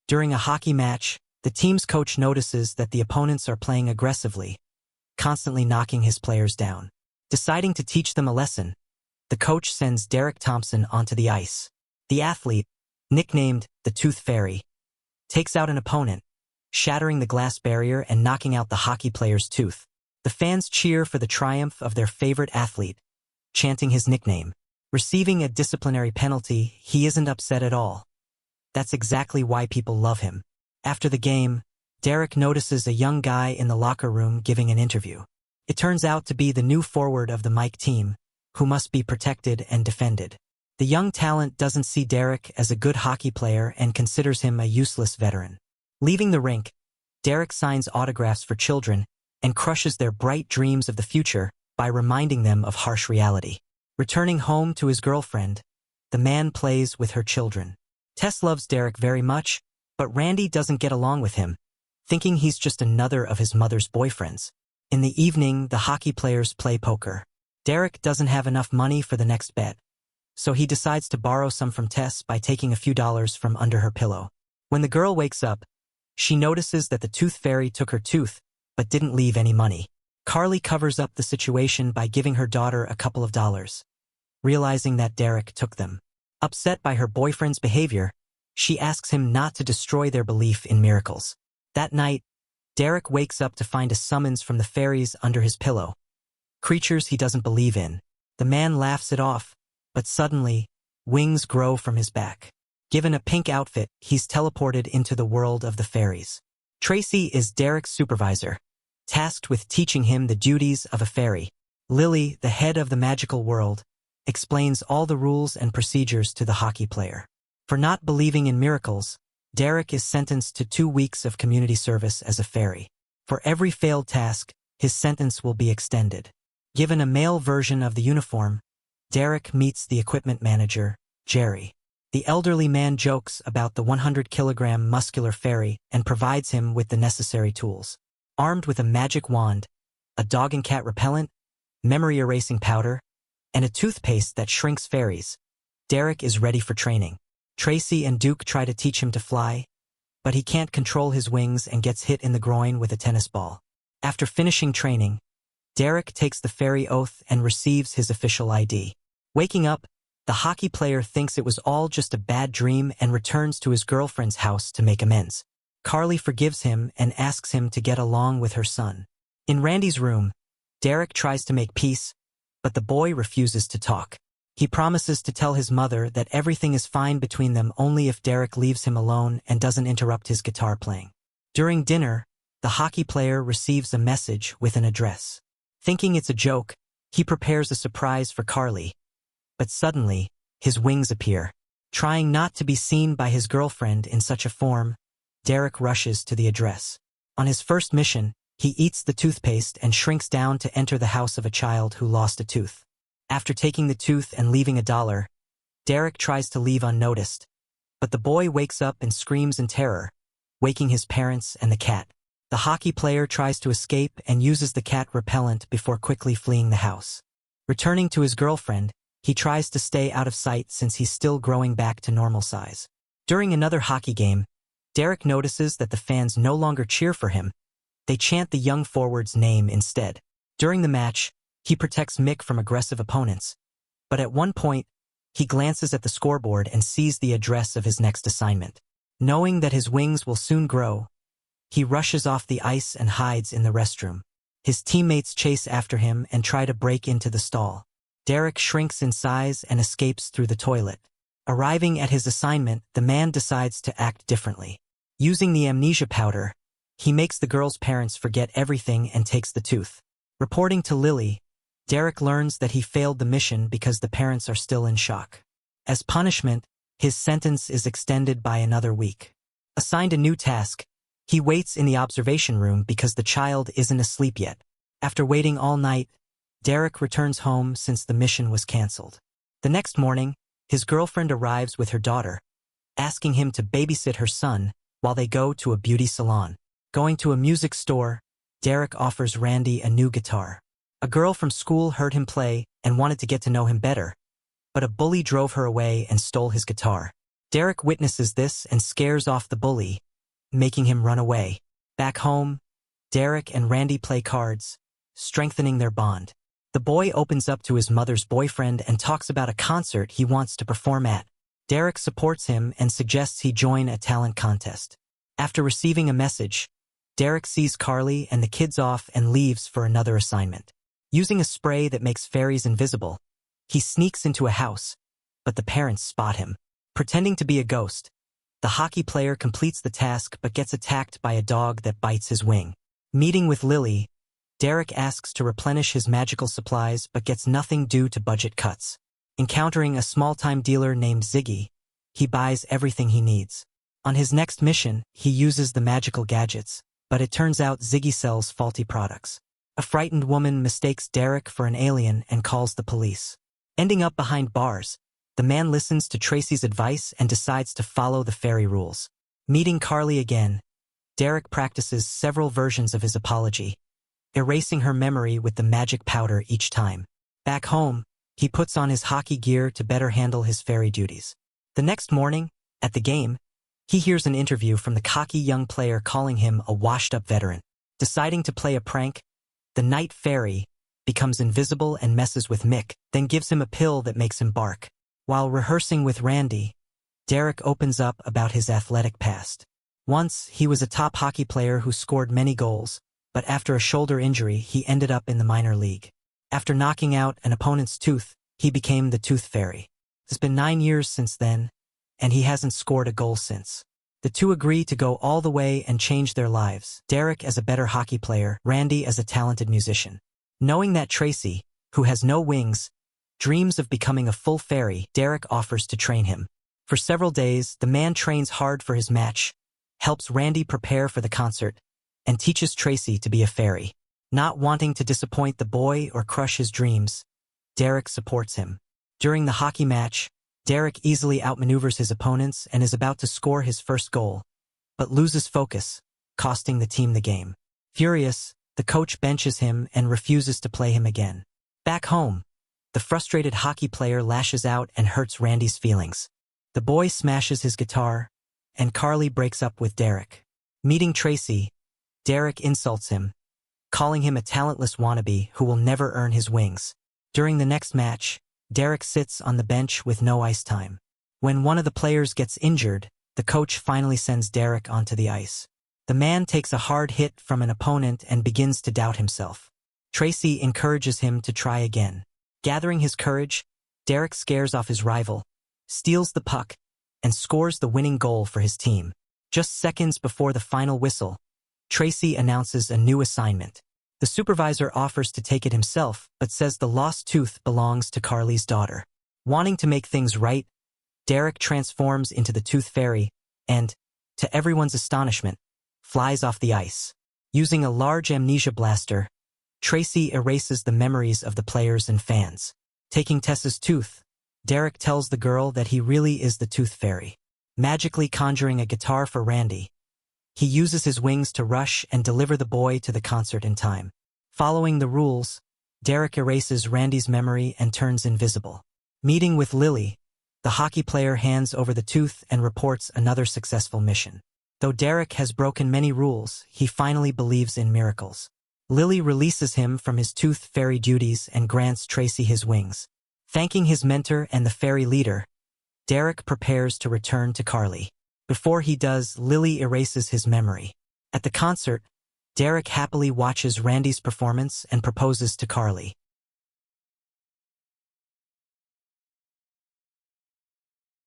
During a hockey match, the team's coach notices that the opponents are playing aggressively, constantly knocking his players down. Deciding to teach them a lesson, the coach sends Derek Thompson onto the ice. The athlete, nicknamed the Tooth Fairy, takes out an opponent, shattering the glass barrier and knocking out the hockey player's tooth. The fans cheer for the triumph of their favorite athlete, chanting his nickname. Receiving a disciplinary penalty, he isn't upset at all. That's exactly why people love him. After the game, Derek notices a young guy in the locker room giving an interview. It turns out to be the new forward of the Mike team, who must be protected and defended. The young talent doesn't see Derek as a good hockey player and considers him a useless veteran. Leaving the rink, Derek signs autographs for children and crushes their bright dreams of the future by reminding them of harsh reality. Returning home to his girlfriend, the man plays with her children. Tess loves Derek very much, but Randy doesn't get along with him, thinking he's just another of his mother's boyfriends. In the evening, the hockey players play poker. Derek doesn't have enough money for the next bet, so he decides to borrow some from Tess by taking a few dollars from under her pillow. When the girl wakes up, she notices that the Tooth Fairy took her tooth, but didn't leave any money. Carly covers up the situation by giving her daughter a couple of dollars, realizing that Derek took them. Upset by her boyfriend's behavior, she asks him not to destroy their belief in miracles. That night, Derek wakes up to find a summons from the fairies under his pillow, creatures he doesn't believe in. The man laughs it off, but suddenly, wings grow from his back. Given a pink outfit, he's teleported into the world of the fairies. Tracy is Derek's supervisor, tasked with teaching him the duties of a fairy. Lily, the head of the magical world, explains all the rules and procedures to the hockey player. For not believing in miracles, Derek is sentenced to 2 weeks of community service as a fairy. For every failed task, his sentence will be extended. Given a male version of the uniform, Derek meets the equipment manager, Jerry. The elderly man jokes about the 100-kilogram muscular fairy and provides him with the necessary tools. Armed with a magic wand, a dog and cat repellent, memory-erasing powder, and a toothpaste that shrinks fairies, Derek is ready for training. Tracy and Duke try to teach him to fly, but he can't control his wings and gets hit in the groin with a tennis ball. After finishing training, Derek takes the fairy oath and receives his official ID. Waking up, the hockey player thinks it was all just a bad dream and returns to his girlfriend's house to make amends. Carly forgives him and asks him to get along with her son. In Randy's room, Derek tries to make peace, but the boy refuses to talk. He promises to tell his mother that everything is fine between them only if Derek leaves him alone and doesn't interrupt his guitar playing. During dinner, the hockey player receives a message with an address. Thinking it's a joke, he prepares a surprise for Carly, but suddenly, his wings appear. Trying not to be seen by his girlfriend in such a form, Derek rushes to the address. On his first mission, he eats the toothpaste and shrinks down to enter the house of a child who lost a tooth. After taking the tooth and leaving $1, Derek tries to leave unnoticed, but the boy wakes up and screams in terror, waking his parents and the cat. The hockey player tries to escape and uses the cat repellent before quickly fleeing the house. Returning to his girlfriend, he tries to stay out of sight since he's still growing back to normal size. During another hockey game, Derek notices that the fans no longer cheer for him. They chant the young forward's name instead. During the match, he protects Mick from aggressive opponents, but at one point, he glances at the scoreboard and sees the address of his next assignment. Knowing that his wings will soon grow, he rushes off the ice and hides in the restroom. His teammates chase after him and try to break into the stall. Derek shrinks in size and escapes through the toilet. Arriving at his assignment, the man decides to act differently. Using the amnesia powder, he makes the girl's parents forget everything and takes the tooth. Reporting to Lily, Derek learns that he failed the mission because the parents are still in shock. As punishment, his sentence is extended by another week. Assigned a new task, he waits in the observation room because the child isn't asleep yet. After waiting all night, Derek returns home since the mission was canceled. The next morning, his girlfriend arrives with her daughter, asking him to babysit her son while they go to a beauty salon. Going to a music store, Derek offers Randy a new guitar. A girl from school heard him play and wanted to get to know him better, but a bully drove her away and stole his guitar. Derek witnesses this and scares off the bully, making him run away. Back home, Derek and Randy play cards, strengthening their bond. The boy opens up to his mother's boyfriend and talks about a concert he wants to perform at. Derek supports him and suggests he join a talent contest. After receiving a message, Derek sees Carly and the kids off and leaves for another assignment. Using a spray that makes fairies invisible, he sneaks into a house, but the parents spot him. Pretending to be a ghost, the hockey player completes the task but gets attacked by a dog that bites his wing. Meeting with Lily, Derek asks to replenish his magical supplies but gets nothing due to budget cuts. Encountering a small-time dealer named Ziggy, he buys everything he needs. On his next mission, he uses the magical gadgets, but it turns out Ziggy sells faulty products. A frightened woman mistakes Derek for an alien and calls the police. Ending up behind bars, the man listens to Tracy's advice and decides to follow the fairy rules. Meeting Carly again, Derek practices several versions of his apology, erasing her memory with the magic powder each time. Back home, he puts on his hockey gear to better handle his fairy duties. The next morning, at the game, he hears an interview from the cocky young player calling him a washed-up veteran. Deciding to play a prank, the night fairy becomes invisible and messes with Mick, then gives him a pill that makes him bark. While rehearsing with Randy, Derek opens up about his athletic past. Once, he was a top hockey player who scored many goals, but after a shoulder injury, he ended up in the minor league. After knocking out an opponent's tooth, he became the Tooth Fairy. It's been 9 years since then, and he hasn't scored a goal since. The two agree to go all the way and change their lives. Derek as a better hockey player, Randy as a talented musician. Knowing that Tracy, who has no wings, dreams of becoming a full fairy, Derek offers to train him. For several days, the man trains hard for his match, helps Randy prepare for the concert, and teaches Tracy to be a fairy. Not wanting to disappoint the boy or crush his dreams, Derek supports him. During the hockey match, Derek easily outmaneuvers his opponents and is about to score his first goal, but loses focus, costing the team the game. Furious, the coach benches him and refuses to play him again. Back home, the frustrated hockey player lashes out and hurts Randy's feelings. The boy smashes his guitar, and Carly breaks up with Derek. Meeting Tracy, Derek insults him, calling him a talentless wannabe who will never earn his wings. During the next match, Derek sits on the bench with no ice time. When one of the players gets injured, the coach finally sends Derek onto the ice. The man takes a hard hit from an opponent and begins to doubt himself. Tracy encourages him to try again. Gathering his courage, Derek scares off his rival, steals the puck, and scores the winning goal for his team. Just seconds before the final whistle, Tracy announces a new assignment. The supervisor offers to take it himself, but says the lost tooth belongs to Carly's daughter. Wanting to make things right, Derek transforms into the Tooth Fairy and, to everyone's astonishment, flies off the ice. Using a large amnesia blaster, Tracy erases the memories of the players and fans. Taking Tessa's tooth, Derek tells the girl that he really is the Tooth Fairy. Magically conjuring a guitar for Randy, he uses his wings to rush and deliver the boy to the concert in time. Following the rules, Derek erases Randy's memory and turns invisible. Meeting with Lily, the hockey player hands over the tooth and reports another successful mission. Though Derek has broken many rules, he finally believes in miracles. Lily releases him from his Tooth Fairy duties and grants Tracy his wings. Thanking his mentor and the fairy leader, Derek prepares to return to Carly. Before he does, Lily erases his memory. At the concert, Derek happily watches Randy's performance and proposes to Carly.